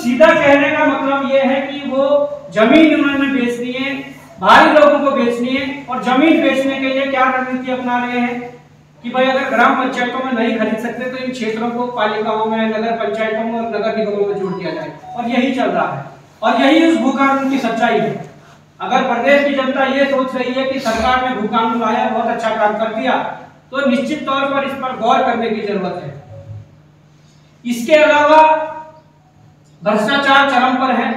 सीधा कहने का मतलब ये है कि वो जमीन उन्होंने बेचनी है, बाहरी लोगों को बेचनी है, और जमीन बेचने के लिए क्या रणनीति अपना रहे हैं कि भाई अगर ग्राम पंचायतों में नहीं खरीद सकते तो इन क्षेत्रों को पालिकाओं में, नगर पंचायतों में और नगर निगमों में जोड़ दिया जाए। और यही चल रहा है और यही उस भू कानून की सच्चाई है। अगर प्रदेश की जनता ये सोच रही है कि सरकार ने भू कानून लाया, बहुत अच्छा काम कर दिया, तो निश्चित तौर पर इस पर गौर करने की जरूरत है। इसके अलावा भ्रष्टाचार चरम पर है।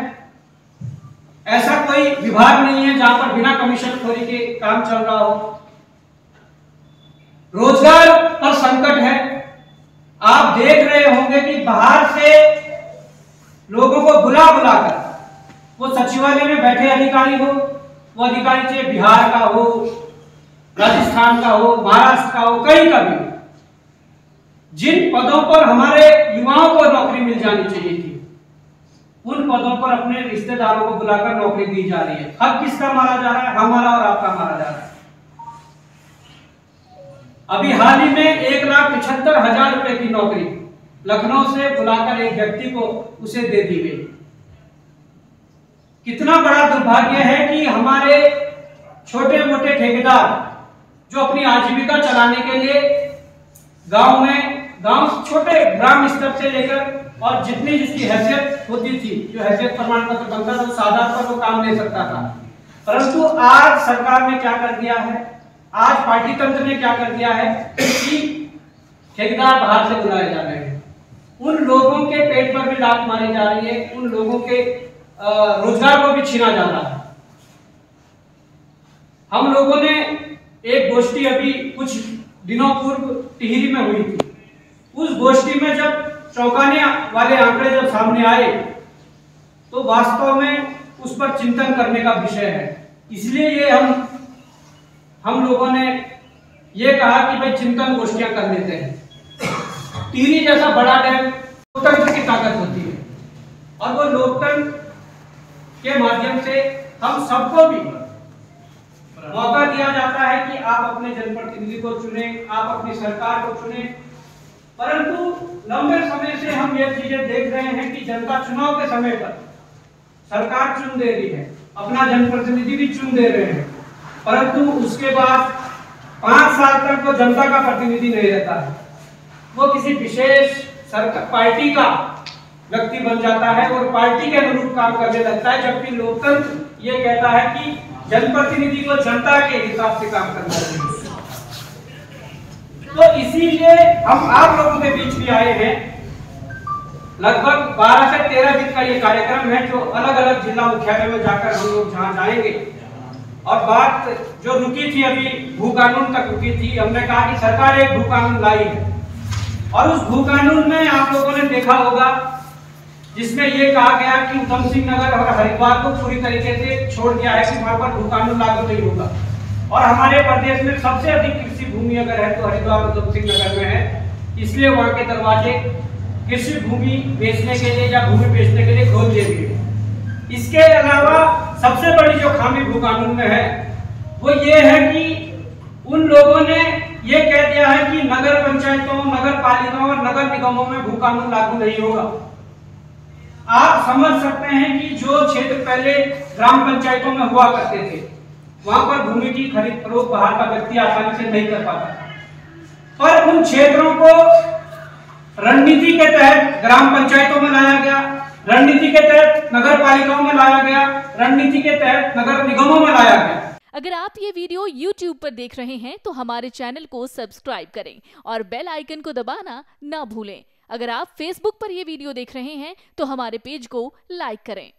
ऐसा कोई विभाग नहीं है जहां पर बिना कमीशन खोरी के काम चल रहा हो। रोजगार पर संकट है। आप देख रहे होंगे कि बाहर से लोगों को बुला बुलाकर, वो सचिवालय में बैठे अधिकारी हो, वो अधिकारी चाहे बिहार का हो, राजस्थान का हो, महाराष्ट्र का हो, कहीं का भी, जिन पदों पर हमारे युवाओं को नौकरी मिल जानी चाहिए थी, उन पदों पर अपने रिश्तेदारों को बुलाकर नौकरी दी जा रही है। हक किसका मारा जा रहा है? हमारा और आपका मारा जा रहा है। अभी हाल ही में 1,75,000 रुपए की नौकरी लखनऊ से बुलाकर एक व्यक्ति को उसे दे दी गई। कितना बड़ा दुर्भाग्य है कि हमारे छोटे मोटे ठेकेदार जो अपनी आजीविका चलाने के लिए गांव छोटे ग्राम स्तर से लेकर और जितनी जिसकी हैसियत होती थी, जो हैसियत प्रमाण पत्र बनता था, सादा पर वो काम ले सकता था। परंतु आज सरकार ने क्या कर दिया है, आज पार्टी तंत्र ने क्या कर दिया है कि ठेकेदार बाहर से बुलाए जा रहे हैं। उन लोगों के पेट पर भी लात मारी जा रही है, उन लोगों के रोजगार को भी छीना जा रहा है। हम लोगों ने एक गोष्ठी अभी कुछ दिनों पूर्व टिहरी में हुई थी। उस गोष्ठी में जब चौंकाने वाले आंकड़े जब सामने आए तो वास्तव में उस पर चिंतन करने का विषय है। इसलिए ये हम लोगों ने ये कहा कि भाई चिंतन गोष्ठियां कर लेते हैं। टिहरी जैसा बड़ा डैम लोकतंत्र की ताकत होती है और वो लोकतंत्र के माध्यम से हम सबको भी मौका दिया जाता है कि आप अपने जनप्रतिनिधि को चुने, आप अपनी सरकार को चुने। परंतु लंबे समय से हम ये चीजें देख रहे हैं कि जनता चुनाव के समय पर सरकार चुन दे रही है, अपना जनप्रतिनिधि भी चुन दे रहे हैं, परंतु उसके बाद 5 साल तक वो जनता का प्रतिनिधि नहीं रहता है। वो किसी विशेष पार्टी का व्यक्ति बन जाता है और पार्टी के अनुरूप काम करने लगता है, जबकि लोकतंत्र ये कहता है कि जनप्रतिनिधि को जनता के हिसाब से काम करना चाहिए। तो इसीलिए हम आप लोगों के बीच भी आए हैं। लगभग 12 से 13 दिन का ये कार्यक्रम है जो अलग अलग जिला मुख्यालय में जाकर हम लोग जहाँ जाएंगे। और बात जो रुकी थी अभी भू कानून तक रुकी थी, हमने कहा कि सरकार एक भू कानून लाई है और उस भू कानून में आप लोगों ने देखा होगा जिसमें ये कहा गया कि उधम सिंह नगर और हरिद्वार को पूरी तरीके से छोड़ दिया है कि वहां पर भू कानून लागू नहीं होगा। और हमारे प्रदेश में सबसे अधिक कृषि भूमि अगर है तो हरिद्वार और उधम सिंह नगर में है, इसलिए वहां के दरवाजे कृषि भूमि बेचने के लिए या भूमि बेचने के लिए खोल दिए गए। इसके अलावा सबसे बड़ी जो खामी भू कानून में है वो ये है कि उन लोगों ने ये कह दिया है कि नगर पंचायतों, नगर पालिकाओं और नगर निगमों में भू कानून लागू नहीं होगा। आप समझ सकते हैं कि जो क्षेत्र पहले ग्राम पंचायतों में हुआ करते थे वहां पर भूमि की खरीद फरोख्त बाहर का व्यक्ति आसानी से नहीं कर पाता था, पर उन क्षेत्रों को रणनीति के तहत ग्राम पंचायतों में लाया गया, रणनीति के तहत नगर पालिकाओं में लाया गया, रणनीति के तहत नगर निगमों में लाया गया। अगर आप ये वीडियो YouTube पर देख रहे हैं तो हमारे चैनल को सब्सक्राइब करें और बेल आइकन को दबाना ना भूलें। अगर आप Facebook पर ये वीडियो देख रहे हैं तो हमारे पेज को लाइक करें।